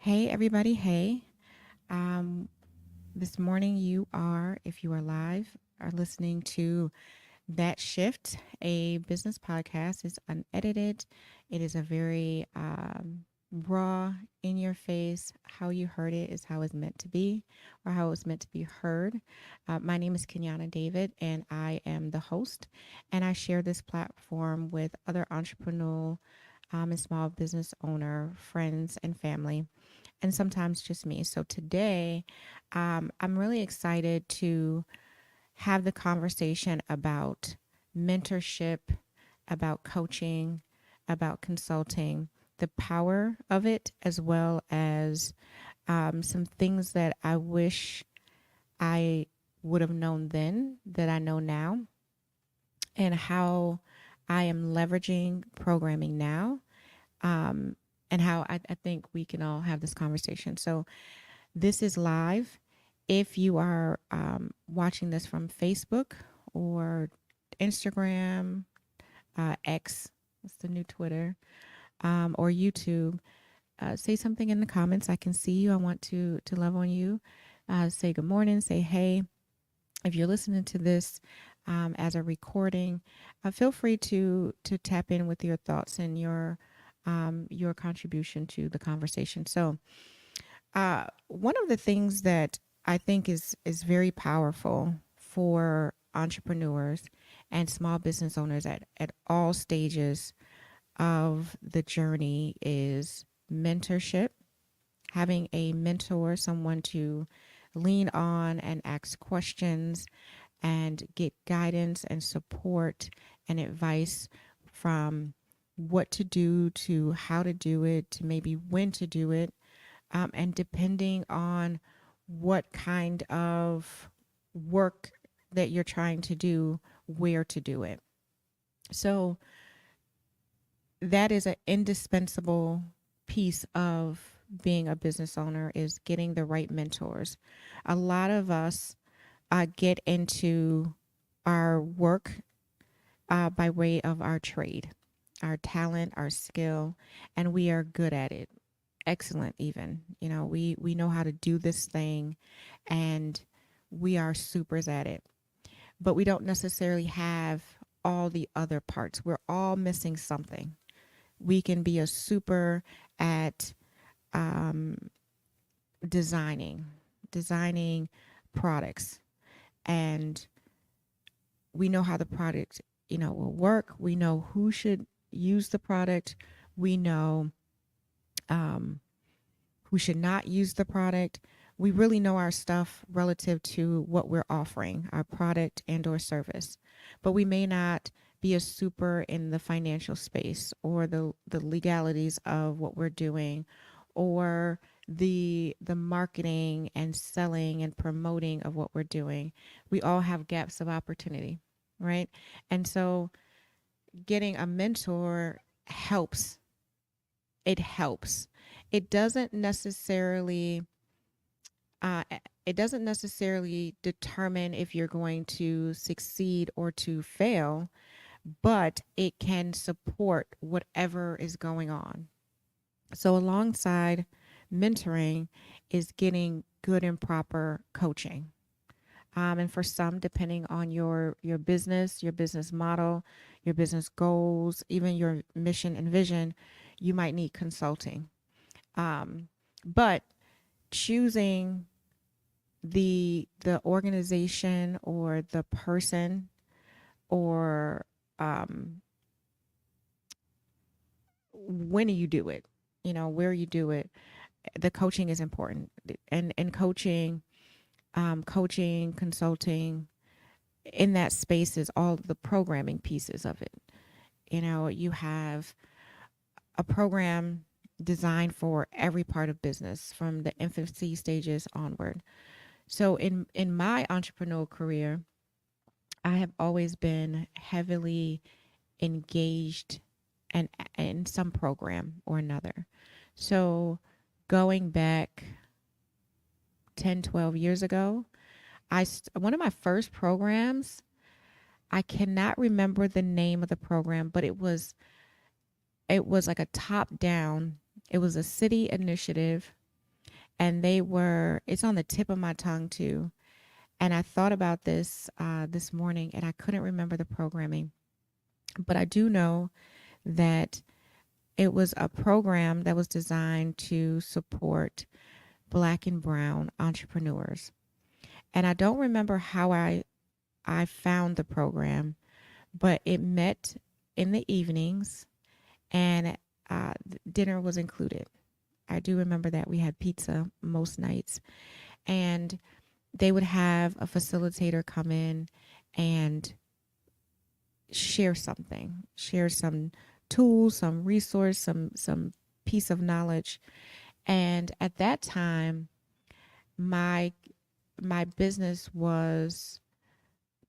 Hey, everybody. Hey. Um, this morning, if you are live, are listening to That Shift, a business podcast. It's unedited. It is a very raw, in your face. How you heard it is how it's meant to be, or how it's meant to be heard. My name is Kenyana David, and I am the host. And I share this platform with other entrepreneurial and small business owner friends and family, and sometimes just me. So today, I'm really excited to have the conversation about mentorship, about coaching, about consulting, the power of it, as well as some things that I wish I would have known then that I know now, and how I am leveraging programming now, um, and how I think we can all have this conversation. So, this is live. If you are watching this from Facebook or Instagram, X, that's the new Twitter, or YouTube, say something in the comments. I can see you. I want to love on you. Say good morning. Say hey. If you're listening to this as a recording, feel free to tap in with your thoughts and your contribution to the conversation. So, one of the things that I think is very powerful for entrepreneurs and small business owners at all stages of the journey is mentorship. Having a mentor, someone to lean on and ask questions and get guidance and support and advice from what to do to how to do it to maybe when to do it, and depending on what kind of work that you're trying to do, where to do it. So that is an indispensable piece of being a business owner, is getting the right mentors. A lot of us get into our work by way of our trade, our talent, our skill, and we are good at it. Excellent, even. We know how to do this thing, and we are supers at it. But we don't necessarily have all the other parts. We're all missing something. We can be a super at um, designing, designing products, and we know how the product, will work. We know who should use the product. We know um, who should not use the product. We really know our stuff relative to what we're offering, our product and or service. But we may not be a super in the financial space or the legalities of what we're doing, or the marketing and selling and promoting of what we're doing. We all have gaps of opportunity, right? And so getting a mentor helps. It helps. It doesn't necessarily uh, it doesn't necessarily determine if you're going to succeed or to fail, but it can support whatever is going on. So alongside mentoring is getting good and proper coaching. And for some, depending on your business model, your business goals, even your mission and vision, you might need consulting. But choosing the organization or the person, or when you do it, where you do it, the coaching is important. And coaching, consulting in that space is all the programming pieces of it. You have a program designed for every part of business from the infancy stages onward. So in my entrepreneurial career, I have always been heavily engaged and in some program or another. So going back 10, 12 years ago, one of my first programs, I cannot remember the name of the program, but it was like a top down. It was a city initiative And it's on the tip of my tongue too. And I thought about this this morning, and I couldn't remember the programming. But I do know that it was a program that was designed to support Black and Brown entrepreneurs. And I don't remember how I found the program, but it met in the evenings, and dinner was included. I do remember that we had pizza most nights, and they would have a facilitator come in and share something, share some tools, some resource, some piece of knowledge. And at that time, my my business was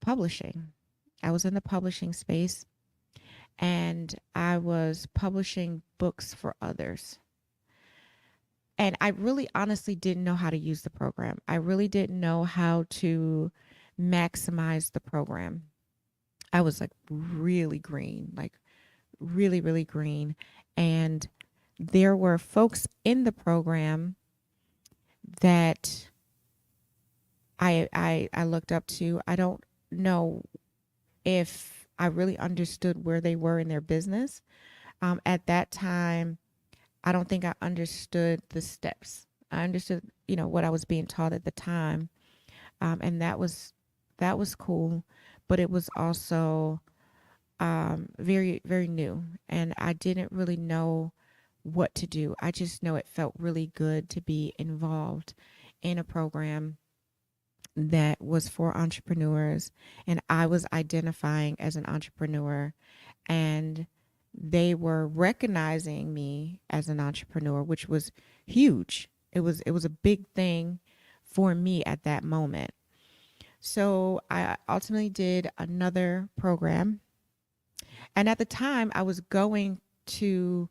publishing. I was in the publishing space, and I was publishing books for others. And I really honestly didn't know how to use the program. I really didn't know how to maximize the program. I was like really green, like really, really green. And there were folks in the program that I looked up to. I don't know if I really understood where they were in their business. At that time, I don't think I understood the steps. I understood, what I was being taught at the time, and that was cool, but it was also very, very new, and I didn't really know what to do. I just know it felt really good to be involved in a program that was for entrepreneurs, and I was identifying as an entrepreneur, and they were recognizing me as an entrepreneur, which was huge. It was a big thing for me at that moment. So I ultimately did another program, and at the time I was going to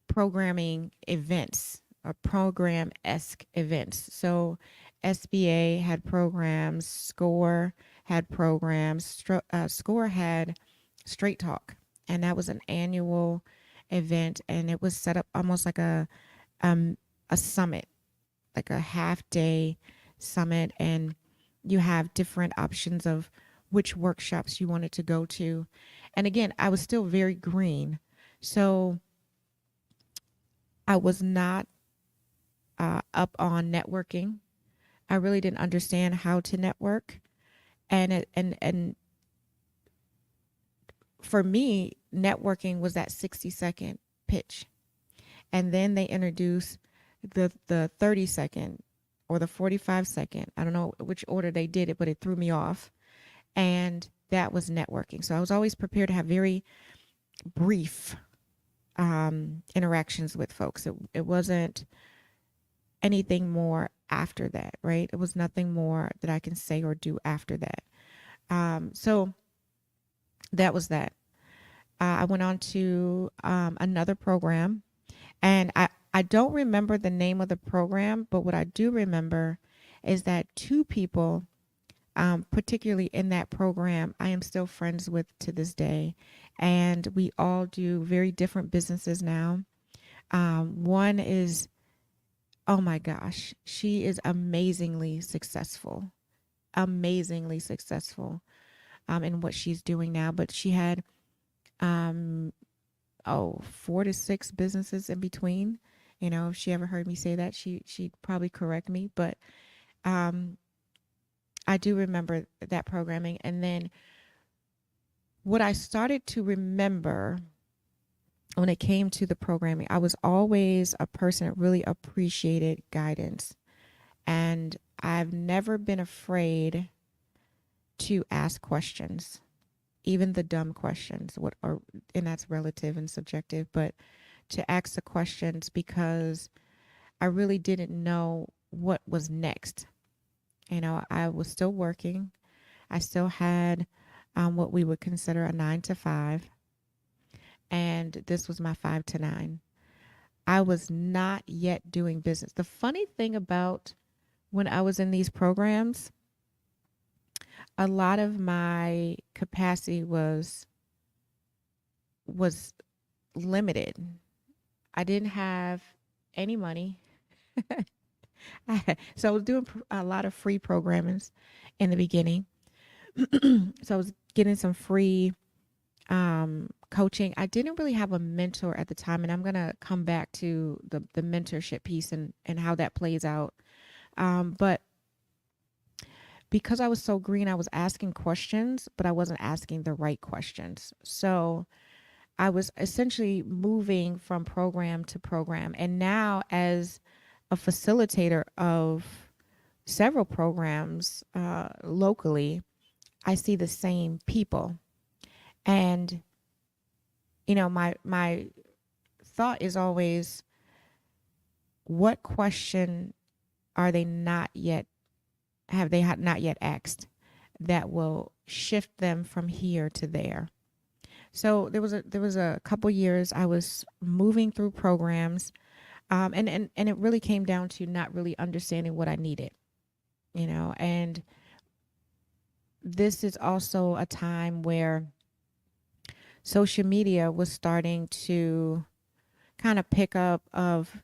programming events or program esque events. So SBA had programs, SCORE had programs, SCORE had Straight Talk, and that was an annual event, and it was set up almost like a summit, like a half day summit, and you have different options of which workshops you wanted to go to. And again, I was still very green, so I was not up on networking. I really didn't understand how to network, and for me, networking was that 60-second pitch, and then they introduced the 30-second or the 45-second. I don't know which order they did it, but it threw me off, and that was networking. So I was always prepared to have very brief interactions with folks. It wasn't anything more after that, right? It was nothing more that I can say or do after that. So that was that. I went on to another program, and I don't remember the name of the program, but what I do remember is that two people, particularly in that program, I am still friends with to this day, and we all do very different businesses now. One is, oh my gosh, she is amazingly successful in what she's doing now. But she had, um, 4 to 6 businesses in between. If she ever heard me say that, she'd probably correct me. But um, I do remember that programming. And then what I started to remember when it came to the programming, I was always a person that really appreciated guidance. And I've never been afraid to ask questions, even the dumb questions, and that's relative and subjective, but to ask the questions because I really didn't know what was next. I was still working. I still had what we would consider a 9 to 5, and this was my 5 to 9. I was not yet doing business. The funny thing about when I was in these programs, a lot of my capacity was limited. I didn't have any money. So I was doing a lot of free programmings in the beginning. So I was getting some free coaching. I didn't really have a mentor at the time, and I'm gonna come back to the mentorship piece and how that plays out. But because I was so green, I was asking questions, but I wasn't asking the right questions. So I was essentially moving from program to program. And now, as a facilitator of several programs locally, I see the same people. And, my thought is always, what question are they not yet, have they not yet asked that will shift them from here to there? So there was a couple years I was moving through programs, and it really came down to not really understanding what I needed, and this is also a time where social media was starting to kind of pick up of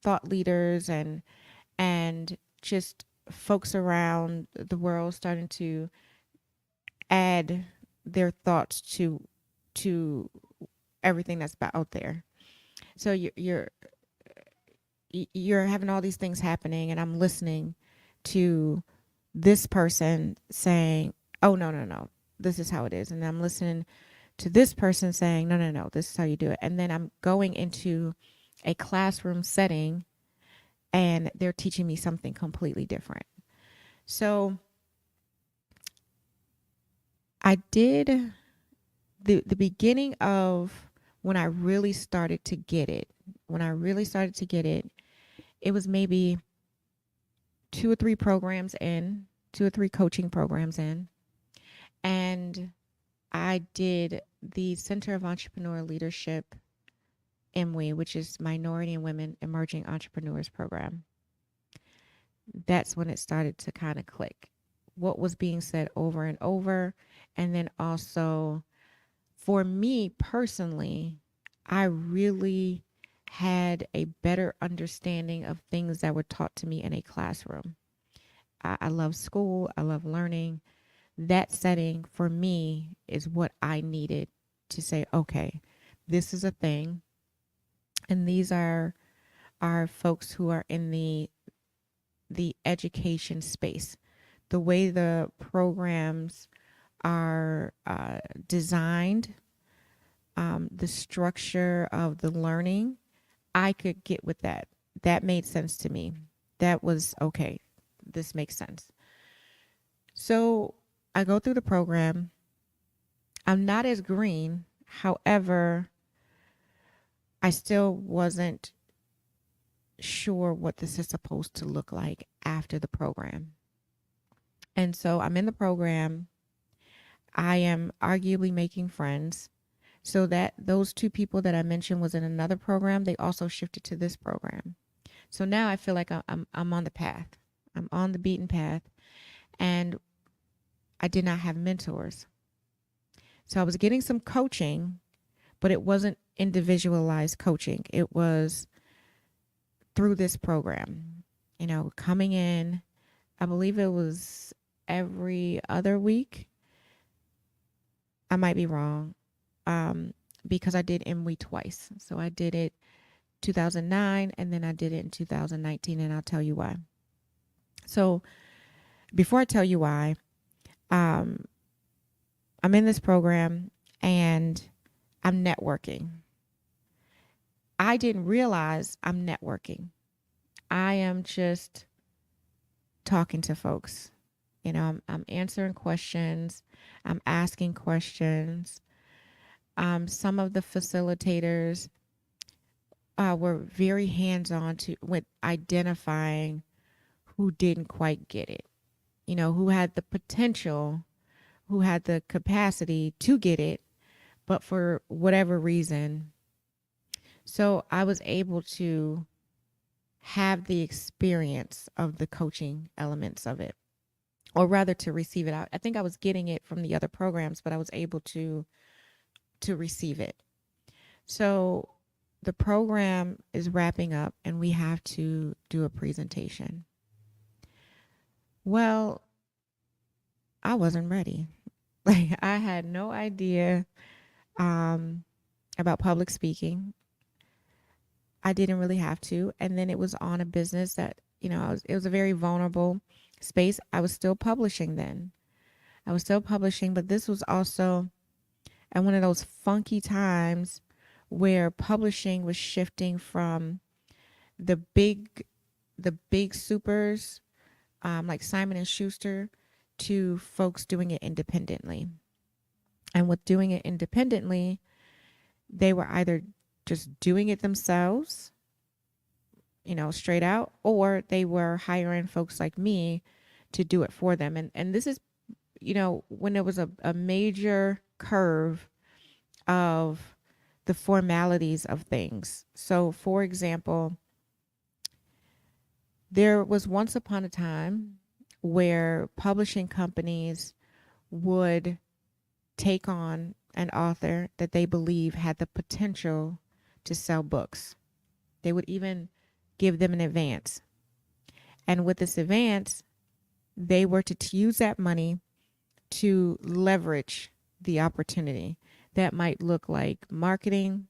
thought leaders and just folks around the world starting to add their thoughts to everything that's out there. So you're having all these things happening, and I'm listening to this person saying, "Oh, no, no, no, this is how it is," and I'm listening to this person saying, "No, no, no, this is how you do it," and then I'm going into a classroom setting, and they're teaching me something completely different. So I did the beginning of when I really started to get it. When I really started to get it, it was maybe two or three programs in, two or three coaching programs in, and I did the Center of Entrepreneur Leadership MWE, which is Minority and Women Emerging Entrepreneurs Program. That's when it started to kind of click. What was being said over and over, and then also for me personally, I really had a better understanding of things that were taught to me in a classroom. I love school. I love learning. That setting for me is what I needed to say, okay, this is a thing. And these are folks who are in the education space. The way the programs are designed, the structure of the learning, I could get with that. That made sense to me. That was okay. This makes sense. So I go through the program. I'm not as green. However, I still wasn't sure what this is supposed to look like after the program. And so I'm in the program. I am arguably making friends. So that those two people that I mentioned was in another program, they also shifted to this program. So now I feel like I'm on the path. I'm on the beaten path, and I did not have mentors. So I was getting some coaching, but it wasn't individualized coaching. It was through this program, coming in, I believe it was every other week. I might be wrong, because I did MWE twice. So I did it 2009, and then I did it in 2019, and I'll tell you why. So before I tell you why, I'm in this program and I'm networking. I didn't realize I'm networking. I am just talking to folks. I'm answering questions. I'm asking questions. Some of the facilitators were very hands-on with identifying who didn't quite get it. Who had the potential, who had the capacity to get it, but for whatever reason. So I was able to have the experience of the coaching elements of it, or rather to receive it out. I think I was getting it from the other programs, but I was able to receive it. So the program is wrapping up and we have to do a presentation. Well, I wasn't ready. Like I had no idea um, about public speaking. I didn't really have to. And then it was on a business that, it was a very vulnerable space. I was still publishing then. I was still publishing, but this was also at one of those funky times where publishing was shifting from the big the big supers like Simon and Schuster to folks doing it independently. And with doing it independently, they were either just doing it themselves, straight out, or they were hiring folks like me to do it for them. And this is, when there was a major curve of the formalities of things. So, for example, there was once upon a time where publishing companies would take on an author that they believe had the potential to sell books. They would even give them an advance. And with this advance, they were to use that money to leverage the opportunity. That might look like marketing.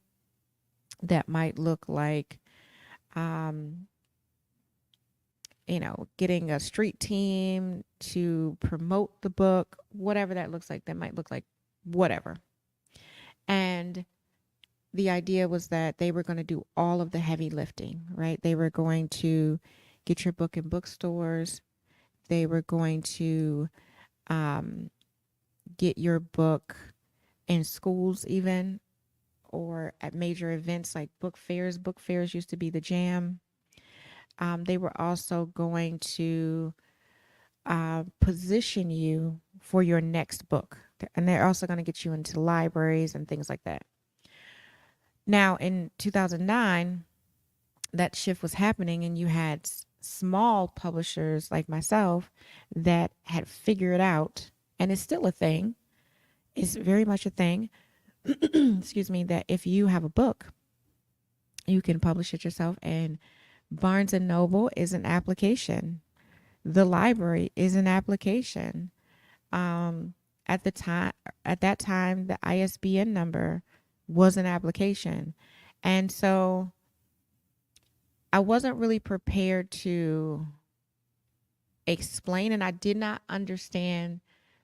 That might look like, getting a street team to promote the book, whatever that looks like. That might look like whatever. And the idea was that they were going to do all of the heavy lifting, right? They were going to get your book in bookstores. They were going to get your book in schools even, or at major events like book fairs. Book fairs used to be the jam. They were also going to position you for your next book. And they're also going to get you into libraries and things like that. Now, in 2009, that shift was happening, and you had small publishers like myself that had figured out, and it's still a thing, it's very much a thing, excuse me, that if you have a book, you can publish it yourself, and Barnes and Noble is an application. The library is an application. At that time, the ISBN number was an application. And so I wasn't really prepared to explain, and I did not understand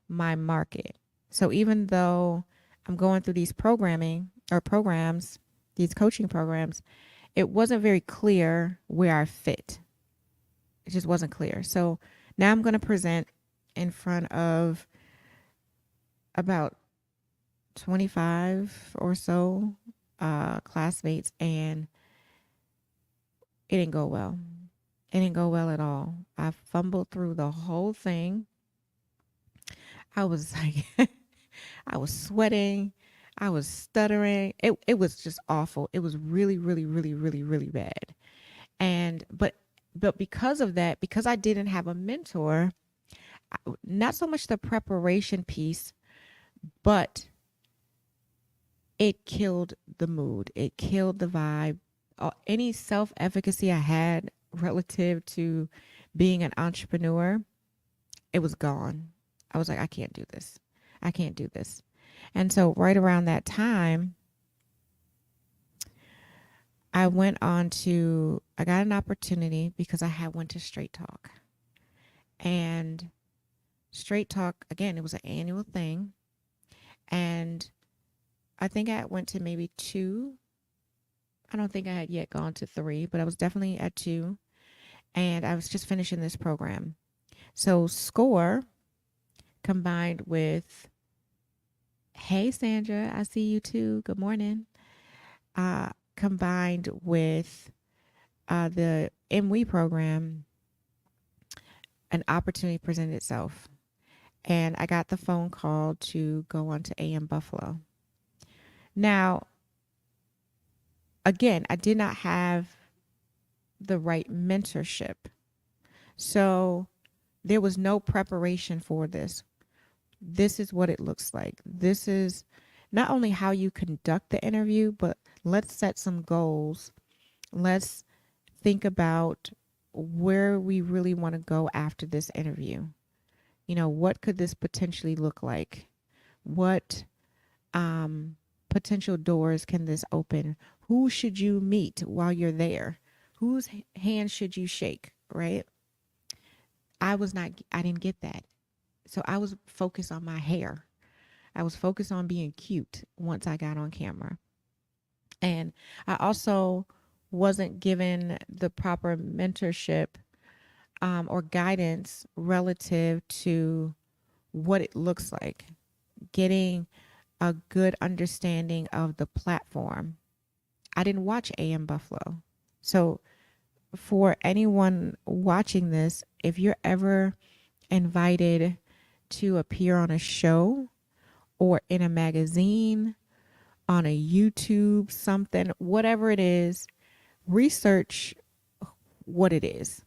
my market. So even though I'm going through these programs, these coaching programs, it wasn't very clear where I fit. It just wasn't clear. So now I'm going to present in front of about 25 or so classmates, and it didn't go well. It didn't go well at all. I fumbled through the whole thing. I was like, I was sweating. I was stuttering. It was just awful. It was really, really, really, really, really bad. And but because of that, because I didn't have a mentor, not so much the preparation piece, but it killed the mood. It killed the vibe. Any self-efficacy I had relative to being an entrepreneur, it was gone. I was like, I can't do this. I can't do this. And so right around that time, I got an opportunity because I had went to Straight Talk. And Straight Talk, again, it was an annual thing. And I think I went to maybe 2. I don't think I had yet gone to 3, but I was definitely at 2. And I was just finishing this program. So SCORE combined with, hey, Sandra, I see you too. Good morning. Combined with the MWE program, an opportunity presented itself. And I got the phone call to go on to AM Buffalo. Now, again, I did not have the right mentorship. So there was no preparation for this. This is what it looks like. This is not only how you conduct the interview, but Let's set some goals. Let's think about where we really want to go after this interview. What could this potentially look like? What potential doors can this open? Who should you meet while you're there? Whose hand should you shake, right? I didn't get that. So I was focused on my hair. I was focused on being cute once I got on camera. And I also wasn't given the proper mentorship or guidance relative to what it looks like, getting a good understanding of the platform. I didn't watch AM Buffalo. So, for anyone watching this, if you're ever invited to appear on a show or in a magazine, on a YouTube, something, whatever it is, research what it is.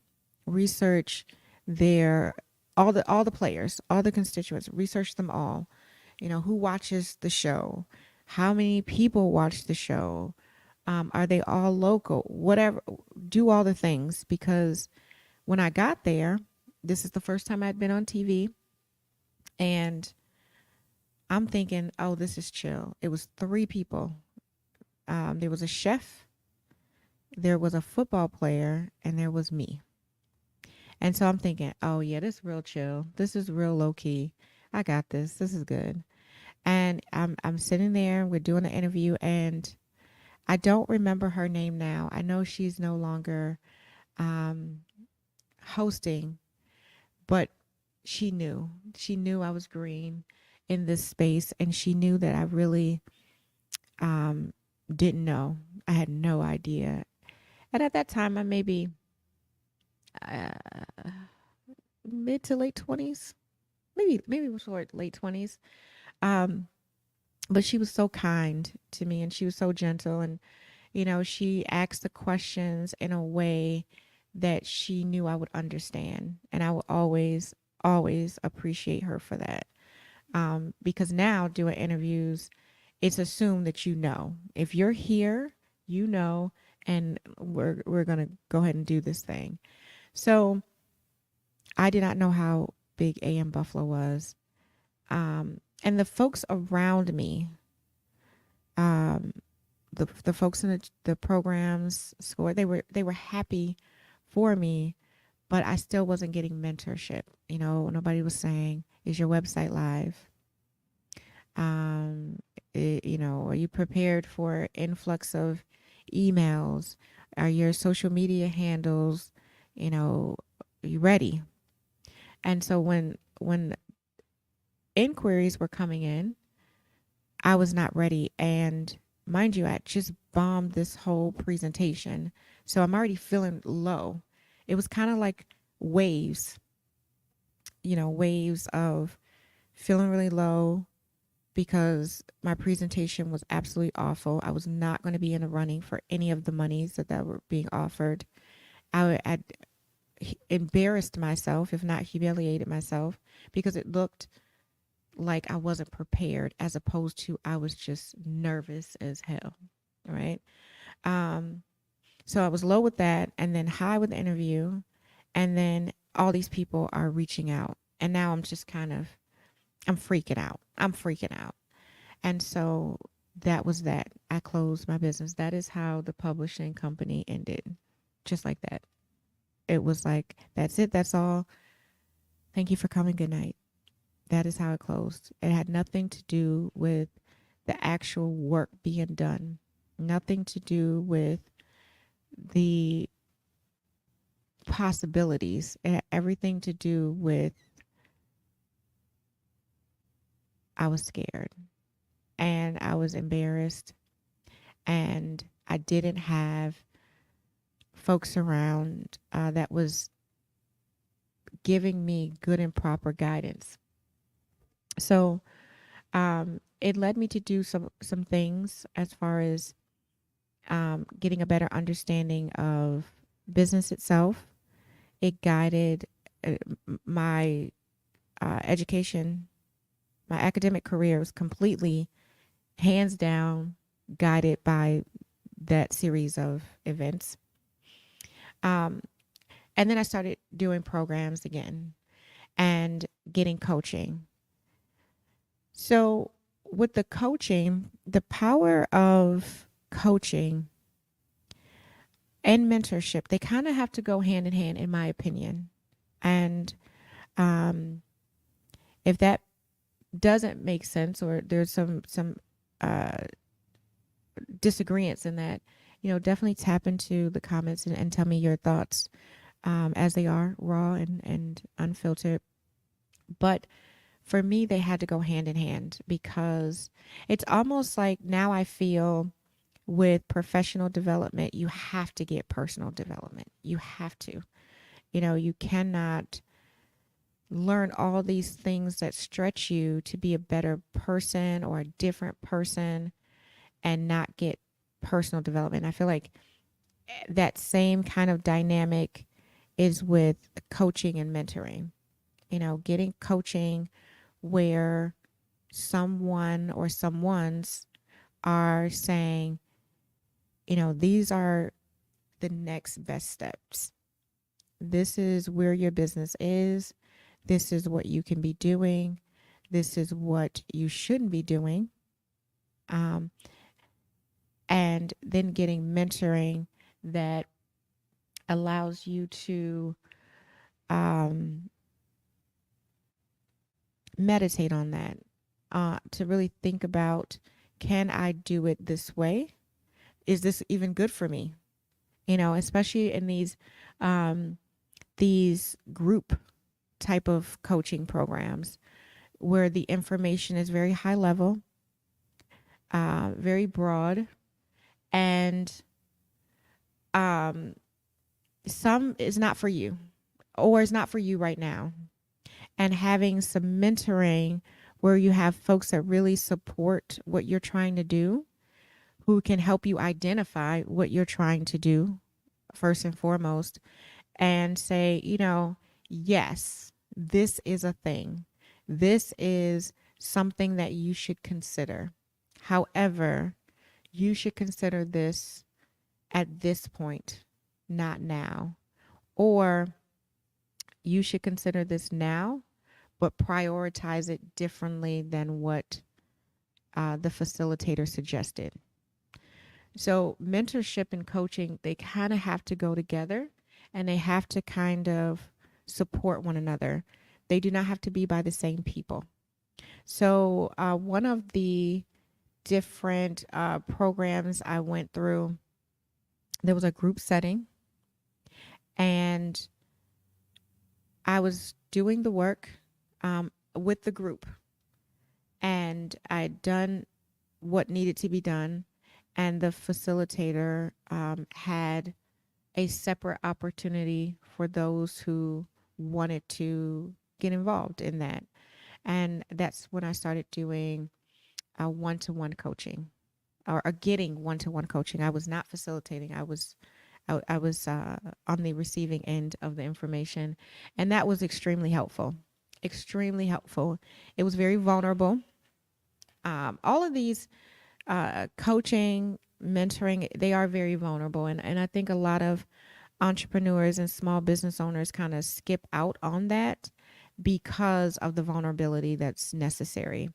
Research their all the players, all the constituents, research them all. Who watches the show? How many people watch the show? Are they all local? Whatever, do all the things, because when I got there, this is the first time I'd been on TV, and I'm thinking, oh, this is chill. It was 3 people. There was a chef, there was a football player, and there was me. And so I'm thinking, oh yeah, this is real chill. This is real low key. I got this. This is good. And I'm sitting there. We're doing the interview, and I don't remember her name now. I know she's no longer hosting, but she knew. She knew I was green in this space, and she knew that I really didn't know. I had no idea. And at that time, I maybe uh, mid to late 20s, maybe it was late 20s. Um, but she was so kind to me, and she was so gentle, and she asked the questions in a way that she knew I would understand, and I would always appreciate her for that. Because now doing interviews, it's assumed that if you're here, and we're gonna go ahead and do this thing. So I did not know how big AM Buffalo was, and the folks around me, um, the folks in the programs score, they were happy for me, but I still wasn't getting mentorship. Nobody was saying, "Is your website live? Are you prepared for influx of emails? Are your social media handles, are you ready?" And so when inquiries were coming in, I was not ready. And mind you, I just bombed this whole presentation. So I'm already feeling low. It was kind of like waves, waves of feeling really low because my presentation was absolutely awful. I was not going to be in the running for any of the monies that were being offered. I'd embarrassed myself, if not humiliated myself, because it looked like I wasn't prepared, as opposed to I was just nervous as hell, right? So I was low with that, and then high with the interview, and then all these people are reaching out, and now I'm just I'm freaking out. And so that was that. I closed my business. That is how the publishing company ended, just like that. It was like, that's it. That's all. Thank you for coming. Good night. That is how it closed. It had nothing to do with the actual work being done, nothing to do with the possibilities. It had everything to do with I was scared and I was embarrassed, and I didn't have folks around that was giving me good and proper guidance. So it led me to do some things as far as getting a better understanding of business itself. It guided my education. My academic career was completely, hands down, guided by that series of events. Um, and then I started doing programs again and getting coaching. So, with the coaching, the power of coaching and mentorship, they kind of have to go hand in hand, in my opinion. And um, if that doesn't make sense, or there's some uh, disagreements in that, definitely tap into the comments and tell me your thoughts, as they are, raw and unfiltered. But for me, they had to go hand in hand, because it's almost like now I feel with professional development, you have to get personal development. You have to. You cannot learn all these things that stretch you to be a better person or a different person and not get personal development. I feel like that same kind of dynamic is with coaching and mentoring. Getting coaching where someone or someone's are saying, these are the next best steps. This is where your business is. This is what you can be doing. This is what you shouldn't be doing. Um, and then getting mentoring that allows you to um, meditate on that, to really think about, can I do it this way? Is this even good for me? Especially in these group type of coaching programs where the information is very high level, very broad, and some is not for you, or is not for you right now. And having some mentoring where you have folks that really support what you're trying to do, who can help you identify what you're trying to do first and foremost, and say, yes, this is a thing. This is something that you should consider. However, you should consider this at this point, not now. Or you should consider this now, but prioritize it differently than what the facilitator suggested. So mentorship and coaching, they kind of have to go together, and they have to kind of support one another. They do not have to be by the same people. So one of the different programs I went through, there was a group setting, and I was doing the work with the group, and I'd done what needed to be done, and the facilitator had a separate opportunity for those who wanted to get involved in that. And that's when I started doing one-to-one coaching, or getting one-to-one coaching. I was not facilitating. I was on the receiving end of the information, and that was extremely helpful. Extremely helpful. It was very vulnerable. All of these coaching, mentoring, they are very vulnerable, and I think a lot of entrepreneurs and small business owners kind of skip out on that because of the vulnerability that's necessary,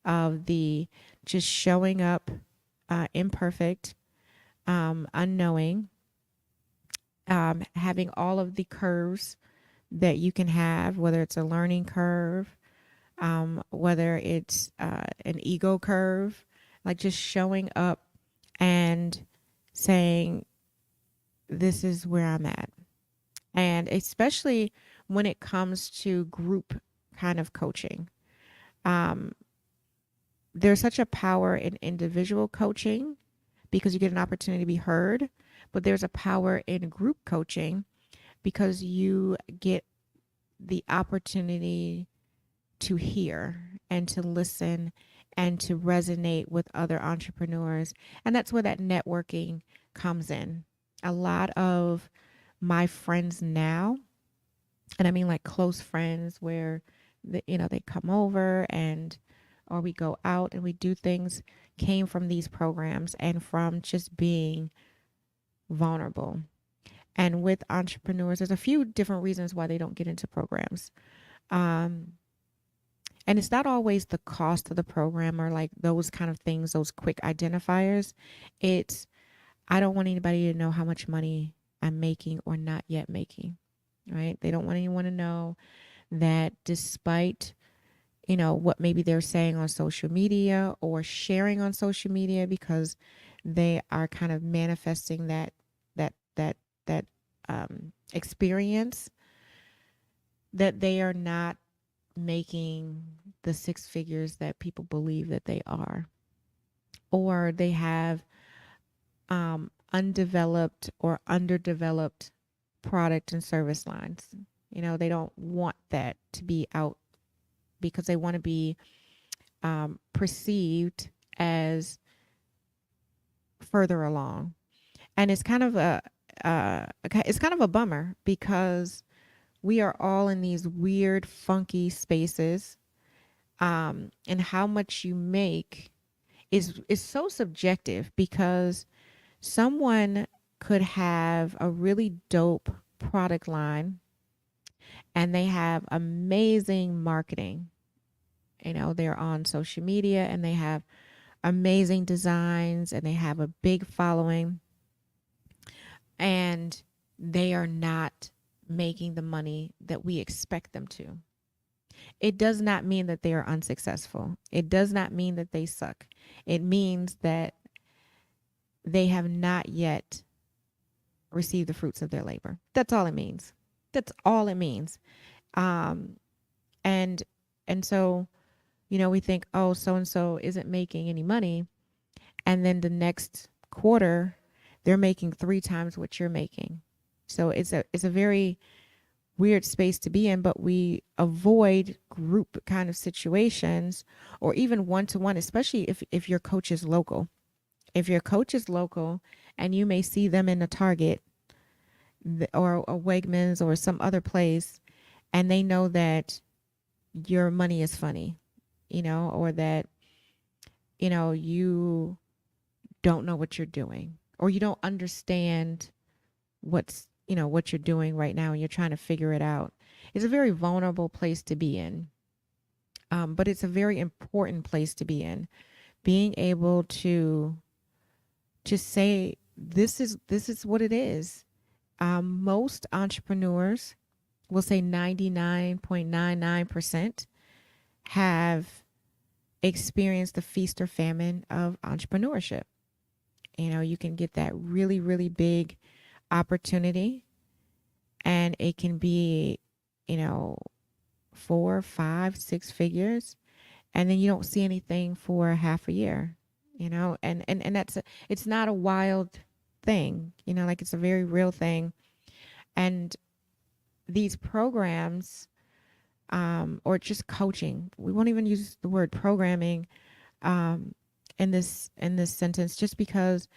of the just showing up imperfect, unknowing, having all of the curves that you can have, whether it's a learning curve, whether it's an ego curve, like just showing up and saying, this is where I'm at. And especially when it comes to group kind of coaching, there's such a power in individual coaching because you get an opportunity to be heard, but there's a power in group coaching because you get the opportunity to hear and to listen and to resonate with other entrepreneurs. And that's where that networking comes in. A lot of my friends now, and I mean like close friends, where they come over and or we go out and we do things came from these programs and from just being vulnerable. And with entrepreneurs, there's a few different reasons why they don't get into programs. Um, and it's not always the cost of the program or like those kind of things, those quick identifiers. It's, I don't want anybody to know how much money I'm making or not yet making, right? They don't want anyone to know that despite, what maybe they're saying on social media or sharing on social media, because they are kind of manifesting that experience, that they are not making the six figures that people believe that they are, or they have undeveloped or underdeveloped product and service lines. They don't want that to be out because they want to be perceived as further along. And it's kind of it's kind of a bummer because we are all in these weird, funky spaces, and how much you make is so subjective because someone could have a really dope product line and they have amazing marketing. They're on social media and they have amazing designs and they have a big following, and they are not making the money that we expect them to. It does not mean that they are unsuccessful. It does not mean that they suck. It means that they have not yet received the fruits of their labor. That's all it means. That's all it means. Um, and and so, we think, oh, so and so isn't making any money, and then the next quarter, they're making 3 times what you're making. So it's a very weird space to be in, but we avoid group kind of situations or even one-to-one, especially if your coach is local. If your coach is local and you may see them in a Target or a Wegmans or some other place, and they know that your money is funny, or that, you don't know what you're doing or you don't understand what you're doing right now and you're trying to figure it out. It's a very vulnerable place to be in. But it's a very important place to be in. Being able to say this is what it is. Most entrepreneurs will say 99.99% have experienced the feast or famine of entrepreneurship. You can get that really, really big opportunity and it can be, 4, 5, 6 figures, and then you don't see anything for half a year, and it's not a wild thing, like it's a very real thing. And these programs, or just coaching, we won't even use the word programming um, in this sentence, just because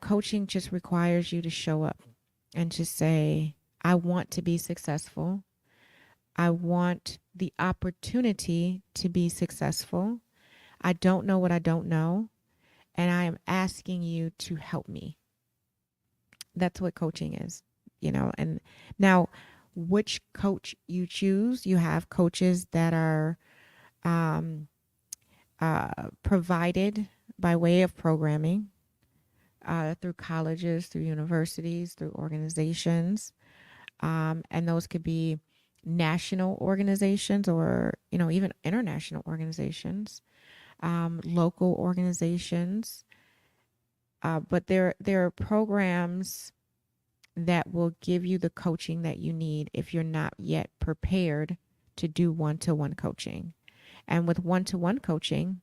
coaching just requires you to show up and just say, I want to be successful. I want the opportunity to be successful. I don't know what I don't know, and I am asking you to help me. That's what coaching is, and now which coach you choose, you have coaches that are um, provided by way of programming, through colleges, through universities, through organizations. And those could be national organizations or, even international organizations, local organizations. But there are programs that will give you the coaching that you need if you're not yet prepared to do one-to-one coaching. And with one-to-one coaching,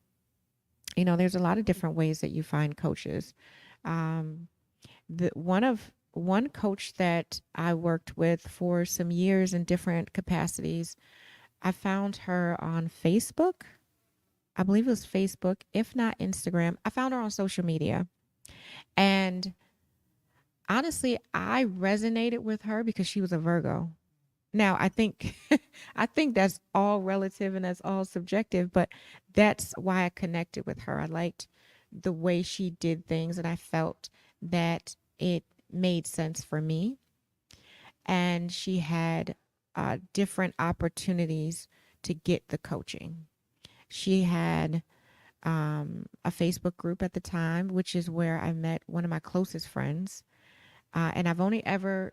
there's a lot of different ways that you find coaches. Um, one coach that I worked with for some years in different capacities, I found her on Facebook. I believe it was Facebook, if not Instagram. I found her on social media. And honestly, I resonated with her because she was a Virgo. Now, I think I think that's all relative and that's all subjective, but that's why I connected with her. I liked the way she did things and I felt that it made sense for me. And she had different opportunities to get the coaching. She had a Facebook group at the time, which is where I met one of my closest friends. And I've only ever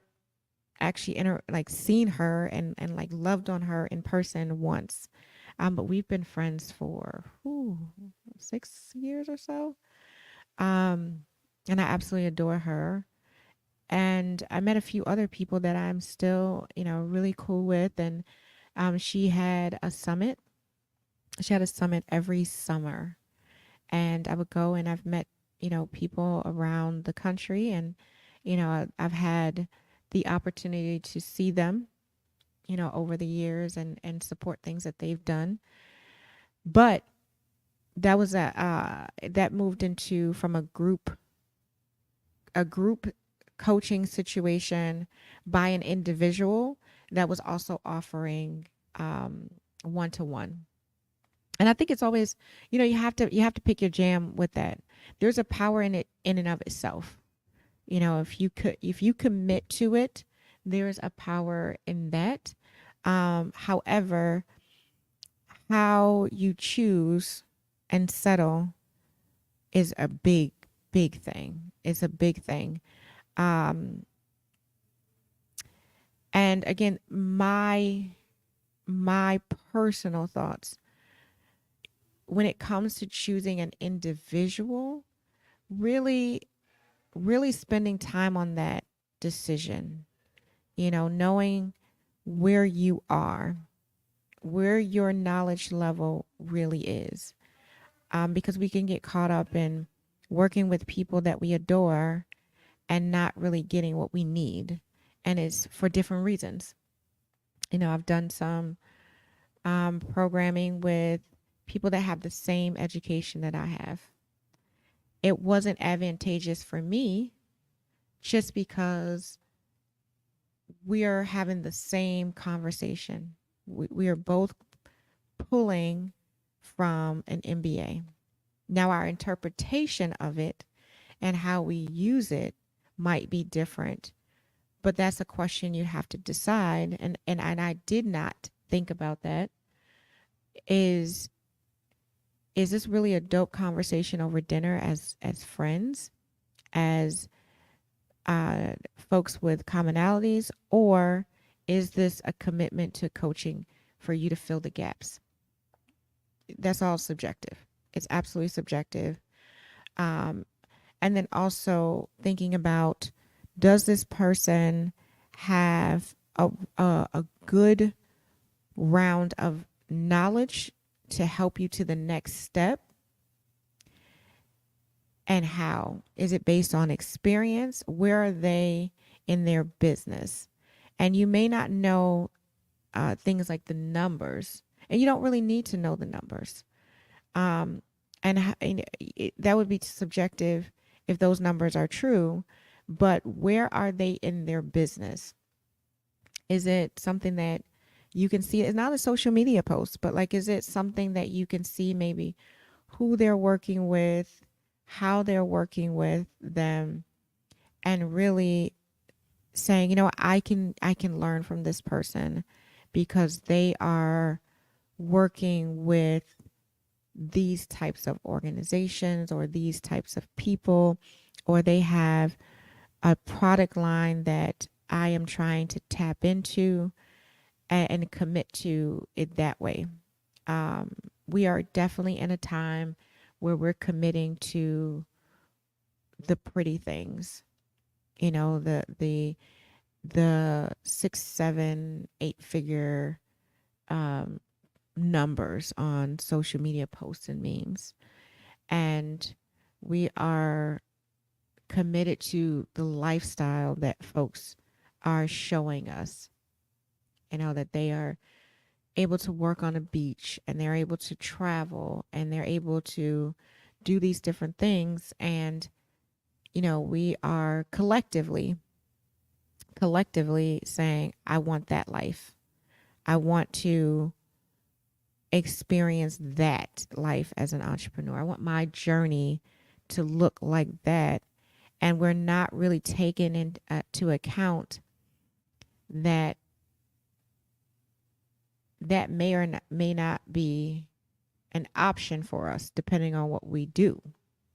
actually like seen her and like loved on her in person once. But we've been friends for 6 years or so. Um, and I absolutely adore her. And I met a few other people that I'm still, really cool with. And she had a summit. She had a summit every summer. And I would go and I've met, people around the country. And, I've had the opportunity to see them, over the years and support things that they've done. But that moved into from a group coaching situation by an individual that was also offering one to one. And I think it's always, you have to pick your jam with that. There's a power in it in and of itself. If you commit to it, there's a power in that. However, how you choose and settle is a big, big thing. It's a big thing. Um, and again, my personal thoughts when it comes to choosing an individual, really, really spending time on that decision, knowing where you are, where your knowledge level really is. Because we can get caught up in working with people that we adore and not really getting what we need. And it's for different reasons. I've done some programming with people that have the same education that I have. It wasn't advantageous for me just because we are having the same conversation. We are both pulling from an MBA. Now, our interpretation of it and how we use it might be different, but that's a question you have to decide. And I did not think about that. Is this really a dope conversation over dinner as friends, as folks with commonalities, or is this a commitment to coaching for you to fill the gaps? That's all subjective. It's absolutely subjective. Um, and then also thinking about, does this person have a good round of knowledge to help you to the next step? And how? Is it based on experience? Where are they in their business? And you may not know things like the numbers, and you don't really need to know the numbers. Um, and that would be subjective if those numbers are true, but where are they in their business? Is it something that you can see? It's not a social media post, but like, is it something that you can see maybe who they're working with, how they're working with them, and really saying, I can learn from this person because they are working with these types of organizations or these types of people, or they have a product line that I am trying to tap into and commit to it that way. Um, we are definitely in a time where we're committing to the pretty things, the 6, 7, 8 figure um, numbers on social media posts and memes. And we are committed to the lifestyle that folks are showing us, that they are able to work on a beach and they're able to travel and they're able to do these different things. And, we are collectively collectively saying, I want that life. I want to experience that life as an entrepreneur. I want my journey to look like that. And we're not really taking into account that that may not be an option for us depending on what we do,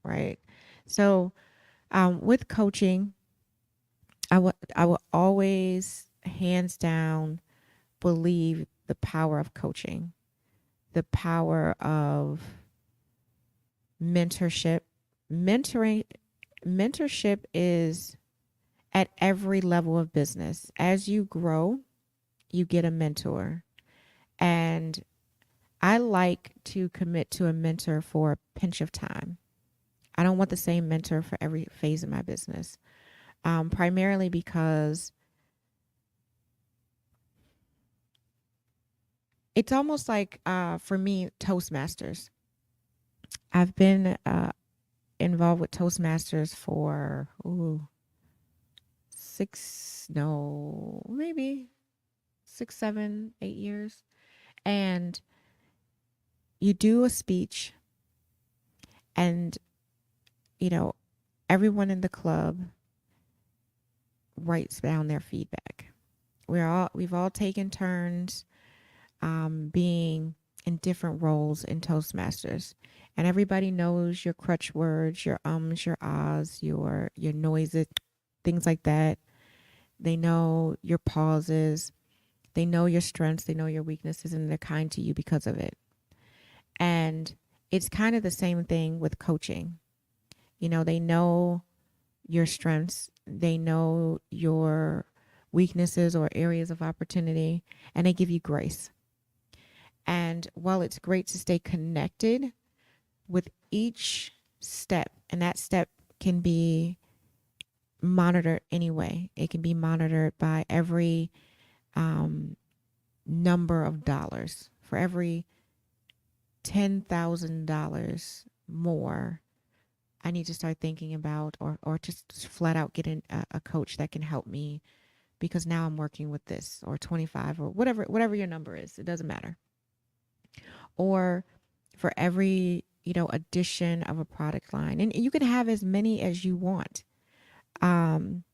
right? So with coaching, I will always hands down believe the power of coaching, the power of mentorship. Mentoring mentorship is at every level of business. As you grow, you get a mentor. And I like to commit to a mentor for a pinch of time. I don't want the same mentor for every phase of my business, primarily because it's almost like, for me, Toastmasters. I've been involved with Toastmasters for maybe 6, 7, 8 years. And you do a speech, and you know everyone in the club writes down their feedback. We've all taken turns being in different roles in Toastmasters, and everybody knows your crutch words, your ums, your ahs, your noises, things like that. They know your pauses, they know your strengths, they know your weaknesses, and they're kind to you because of it. And it's kind of the same thing with coaching. They know your strengths, they know your weaknesses or areas of opportunity, and they give you grace. And while it's great to stay connected with each step, and that step can be monitored anyway, it can be monitored by every number of dollars. For every $10,000 more, I need to start thinking about, or just flat out getting a coach that can help me, because now I'm working with this, or 25, or whatever your number is. It doesn't matter. Or for every, addition of a product line, and you can have as many as you want. I'm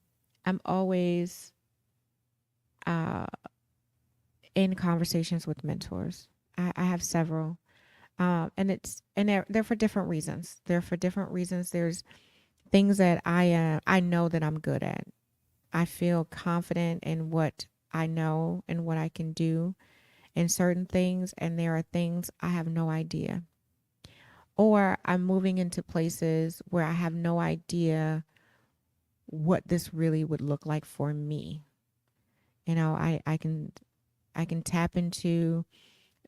always in conversations with mentors. I have several. And they're for different reasons. There's things that I know that I'm good at. I feel confident in what I know and what I can do in certain things, and there are things I have no idea. Or I'm moving into places where I have no idea what this really would look like for me. I can tap into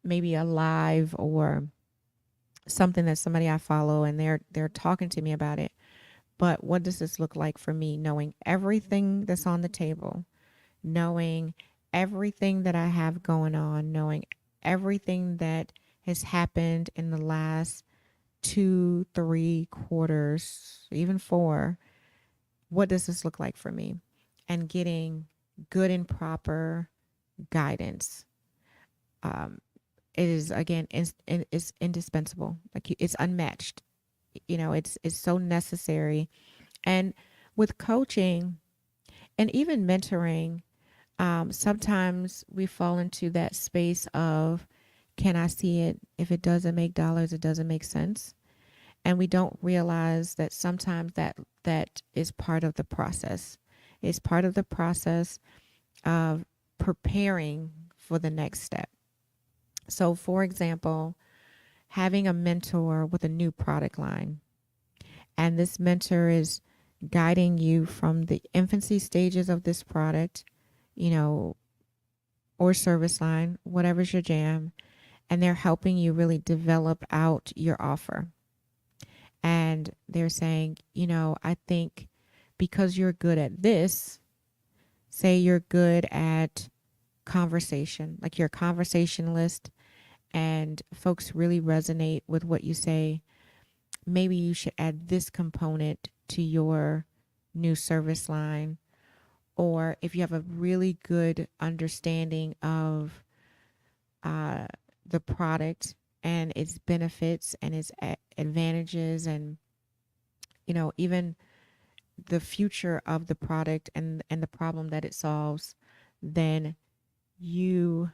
maybe a live or something that somebody I follow, and they're talking to me about it. But what does this look like for me, knowing everything that's on the table, knowing everything that I have going on, knowing everything that has happened in the last 2, 3 quarters, even 4? What does this look like for me? And getting good and proper guidance. It is, again, it's indispensable. Like, it's unmatched. It's so necessary. And with coaching and even mentoring, sometimes we fall into that space of, can I see it? If it doesn't make dollars, it doesn't make sense. And we don't realize that sometimes that is part of the process. It's part of the process of preparing for the next step. So, for example, having a mentor with a new product line, and this mentor is guiding you from the infancy stages of this product, or service line, whatever's your jam, and they're helping you really develop out your offer. And they're saying, I think because you're good at this, say you're good at conversation, like you're a conversationalist, and folks really resonate with what you say, maybe you should add this component to your new service line, or if you have a really good understanding of uh, the product and its benefits and its advantages, and even the future of the product and the problem that it solves, then you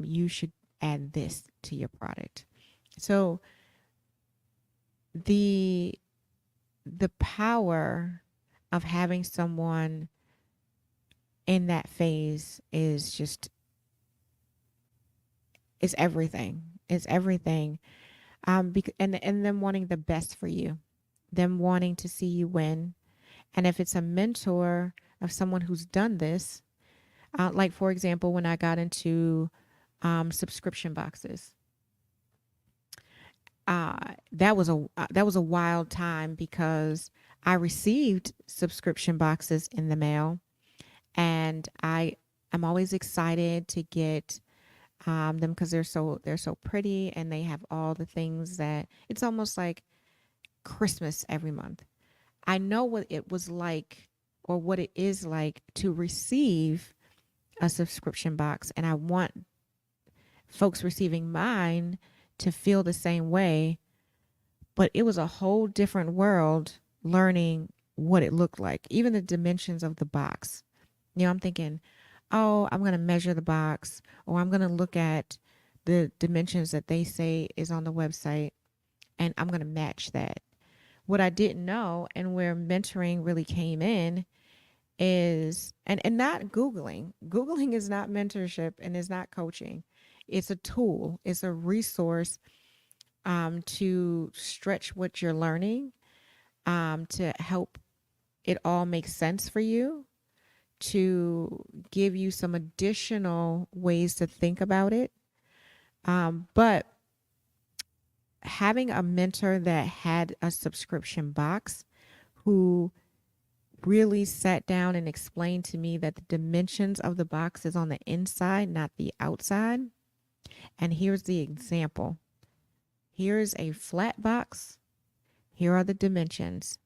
you should add this to your product. So the the power of having someone in that phase is just is everything. It's everything. And them wanting the best for you, them wanting to see you win. And if it's a mentor of someone who's done this, like for example, when I got into subscription boxes, that was a wild time because I received subscription boxes in the mail, and I'm always excited to get them because they're so pretty, and they have all the things that it's almost like Christmas every month. I know what it was like, or what it is like to receive a subscription box, and I want folks receiving mine to feel the same way. But it was a whole different world learning what it looked like, even the dimensions of the box. I'm thinking, oh, I'm going to measure the box, or I'm going to look at the dimensions that they say is on the website, and I'm going to match that. What I didn't know, and where mentoring really came in, is and not Googling. Googling is not mentorship and is not coaching. It's a tool, it's a resource to stretch what you're learning, to help it all make sense for you, to give you some additional ways to think about it. But having a mentor that had a subscription box, who really sat down and explained to me that the dimensions of the box is on the inside, not the outside. And here's the example. Here's a flat box. Here are the dimensions.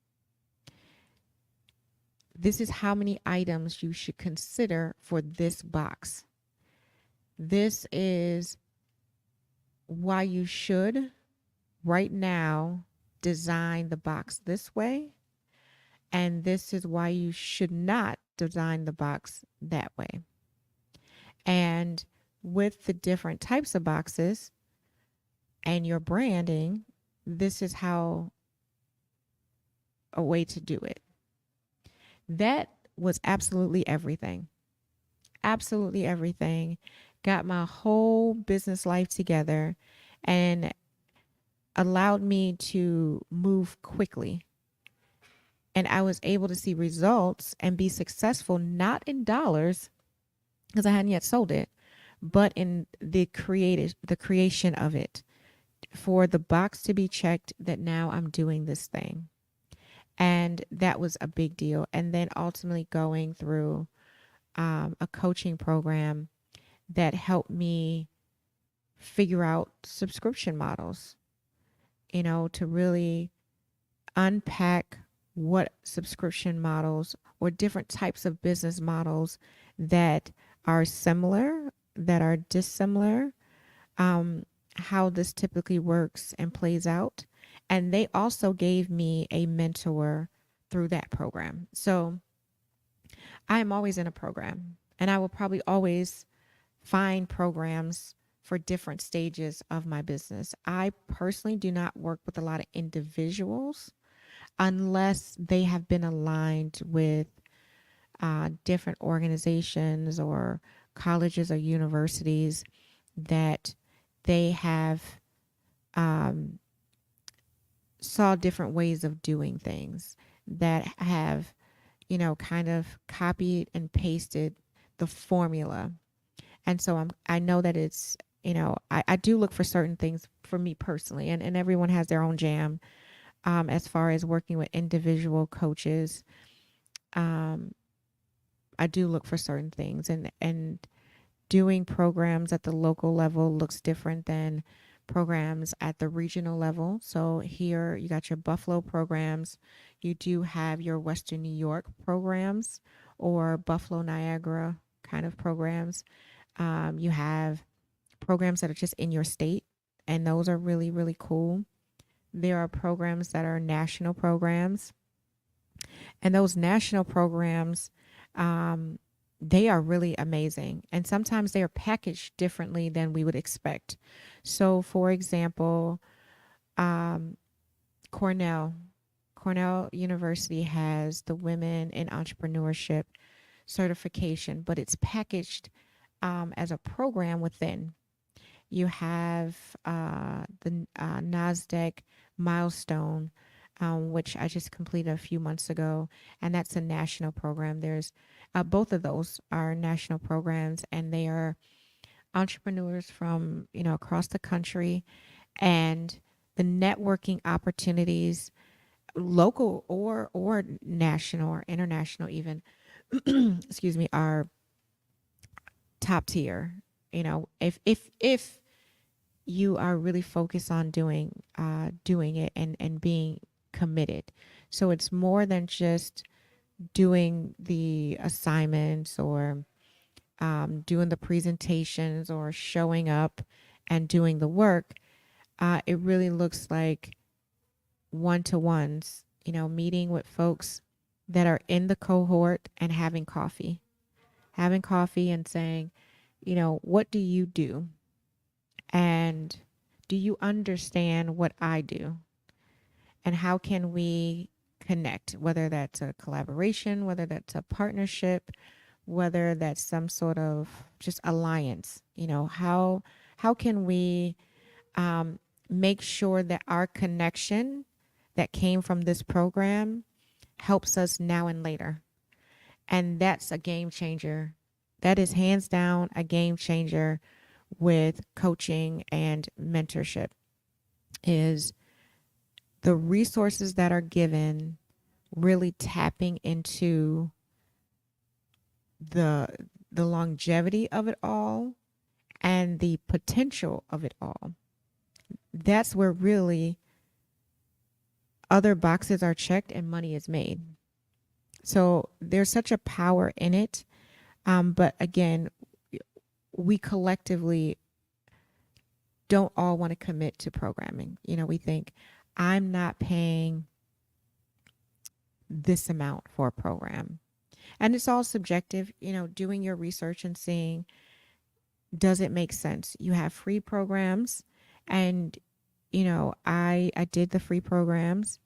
This is how many items you should consider for this box. This is why you should, right now, design the box this way. And this is why you should not design the box that way. And with the different types of boxes and your branding, this is how a way to do it. That was absolutely everything. Absolutely everything. Got my whole business life together and allowed me to move quickly. And I was able to see results and be successful, not in dollars, because I hadn't yet sold it, but in the creation of it, for the box to be checked that now I'm doing this thing. And that was a big deal. And then ultimately going through a coaching program that helped me figure out subscription models, to really unpack what subscription models or different types of business models that are similar, that are dissimilar, how this typically works and plays out. And they also gave me a mentor through that program. So I am always in a program, and I will probably always find programs for different stages of my business. I personally do not work with a lot of individuals unless they have been aligned with different organizations or colleges or universities that they have saw different ways of doing things, that have, kind of copied and pasted the formula. And so I know that it's, I do look for certain things for me personally, and everyone has their own jam. As far as working with individual coaches, I do look for certain things, and doing programs at the local level looks different than programs at the regional level. So here you got your Buffalo programs, you do have your Western New York programs, or Buffalo Niagara kind of programs. You have programs that are just in your state, and those are really, really cool. There are programs that are national programs, and those national programs, um, they are really amazing. And sometimes they are packaged differently than we would expect. So, for example, um, Cornell, Cornell University has the Women in Entrepreneurship certification, but it's packaged as a program within. You have the NASDAQ milestone, which I just completed a few months ago, and that's a national program. There's both of those are national programs, and they are entrepreneurs from across the country, and the networking opportunities, local or national or international even, excuse me, are top tier. If you are really focused on doing it and being committed. So it's more than just doing the assignments or doing the presentations or showing up and doing the work. It really looks like one-to-ones, meeting with folks that are in the cohort and having coffee and saying, what do you do? And do you understand what I do? And how can we connect? Whether that's a collaboration, whether that's a partnership, whether that's some sort of just alliance. How can we um, make sure that our connection that came from this program helps us now and later? And that's a game changer. That is hands down a game changer with coaching and mentorship, is the resources that are given, really tapping into the longevity of it all and the potential of it all. That's where really other boxes are checked and money is made. So there's such a power in it. But again, we collectively don't all want to commit to programming. We think, I'm not paying this amount for a program. And it's all subjective, doing your research and seeing, does it make sense? You have free programs, and I did the free programs,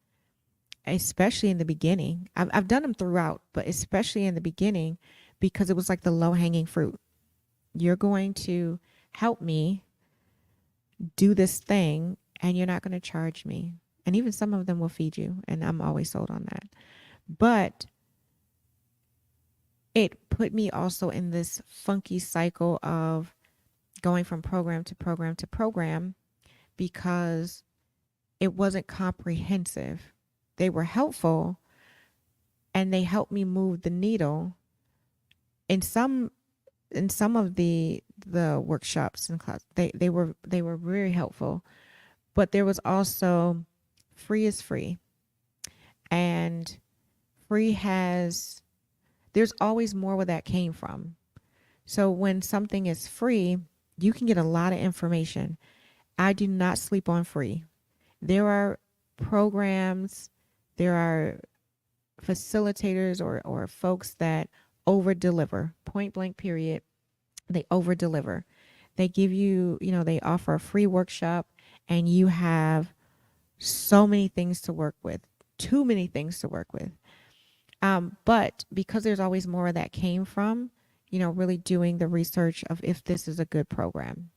especially in the beginning. I've done them throughout, but especially in the beginning, because it was like the low hanging fruit. You're going to help me do this thing, and you're not going to charge me. And even some of them will feed you, and I'm always sold on that. But it put me also in this funky cycle of going from program to program to program, because it wasn't comprehensive. They were helpful, and they helped me move the needle in some of the workshops and class. They were very helpful, but there was also free is free, and there's always more where that came from. So when something is free, you can get a lot of information. I do not sleep on free. There are programs, there are facilitators or folks that over deliver, point blank period. They over deliver. They give you, they offer a free workshop, and you have so many things to work with, too many things to work with. But because there's always more of that came from, really doing the research of if this is a good program,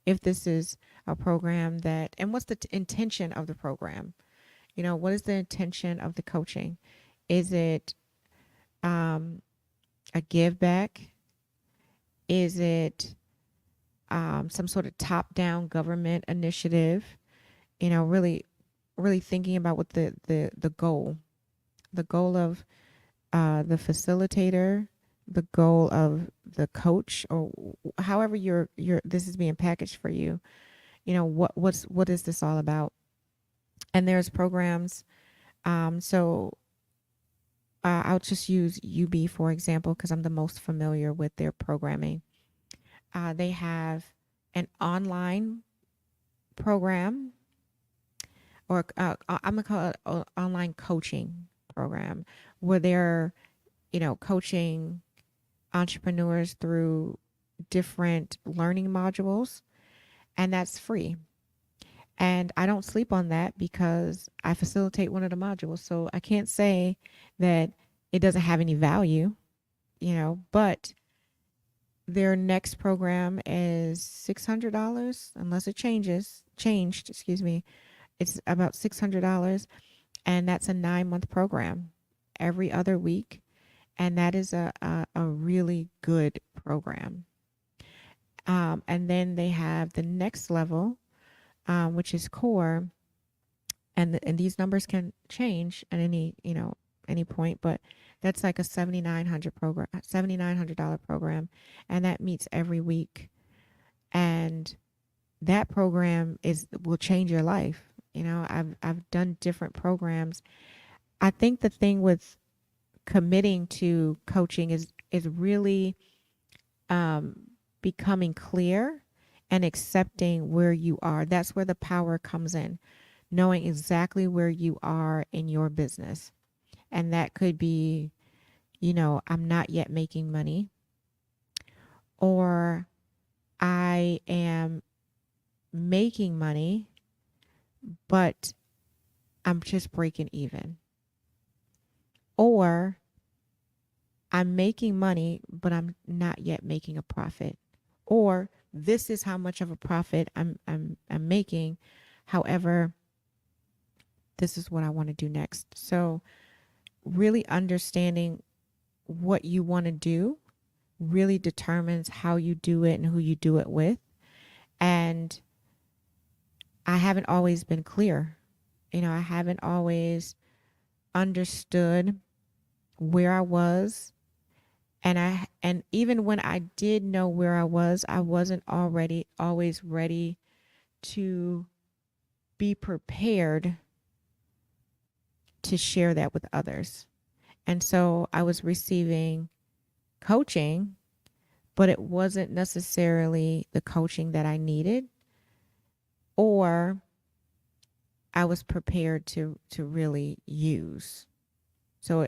if this is a program that, and what's the intention of the program? What is the intention of the coaching? Is it a give back? Is it some sort of top-down government initiative? Really, really thinking about what the goal of the facilitator, the goal of the coach, or however this is being packaged for you. What is this all about? And there's programs. So I'll just use UB for example because I'm the most familiar with their programming. They have an online program, or I'm gonna call it an online coaching program, where they're coaching entrepreneurs through different learning modules, and that's free. And I don't sleep on that because I facilitate one of the modules. So I can't say that it doesn't have any value, but their next program is $600 unless it changed, excuse me. It's about $600, and that's a 9-month program every other week. And that is a really good program. And then they have the next level, which is core, and these numbers can change at any point, but that's like a $7,900 program, and that meets every week. And that program will change your life. I've done different programs. I think the thing with committing to coaching is really becoming clear and accepting where you are. That's where the power comes in, knowing exactly where you are in your business. And that could be, I'm not yet making money, or I am making money, but I'm just breaking even. Or I'm making money, but I'm not yet making a profit. Or this is how much of a profit I'm making. However, this is what I want to do next. So really understanding what you want to do really determines how you do it and who you do it with. And I haven't always been clear. I haven't always understood where I was. And even when I did know where I wasn't already always ready to be prepared to share that with others. And so I was receiving coaching, but it wasn't necessarily the coaching that I needed, or I was prepared to really use. So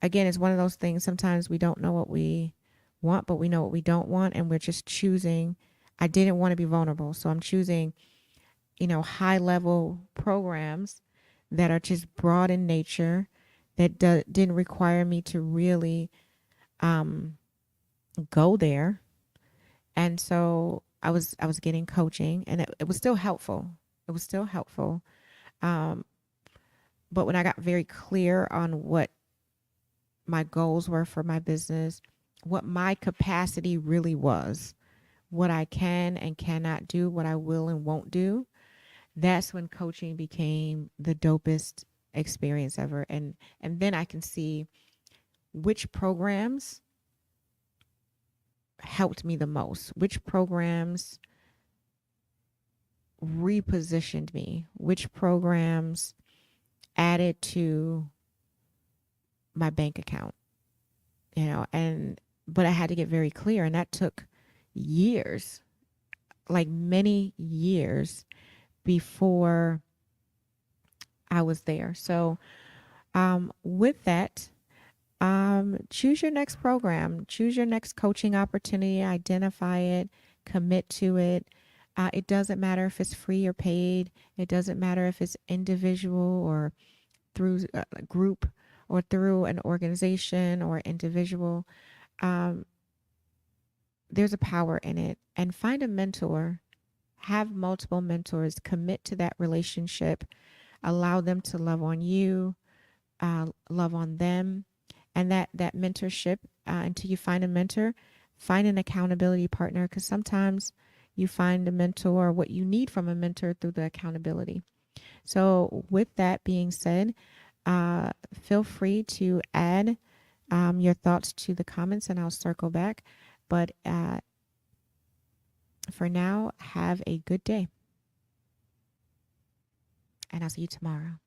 again, it's one of those things. Sometimes we don't know what we want, but we know what we don't want, and we're just choosing. I didn't want to be vulnerable, so I'm choosing, high level programs that are just broad in nature, that didn't require me to really go there. And so I was getting coaching, and it was still helpful. It was still helpful. But when I got very clear on what my goals were for my business, what my capacity really was, what I can and cannot do, what I will and won't do, that's when coaching became the dopest experience ever. And then I can see which programs helped me the most, which programs repositioned me, which programs added to my bank account, but I had to get very clear, and that took years, like many years before I was there. So with that, choose your next program, choose your next coaching opportunity, identify it, commit to it. It doesn't matter if it's free or paid. It doesn't matter if it's individual or through a group or through an organization or individual. There's a power in it. And find a mentor, have multiple mentors, commit to that relationship, allow them to love on you, love on them. And that mentorship, until you find a mentor, find an accountability partner, because sometimes you find a mentor, what you need from a mentor, through the accountability. So with that being said, feel free to add your thoughts to the comments, and I'll circle back. But for now, have a good day, and I'll see you tomorrow.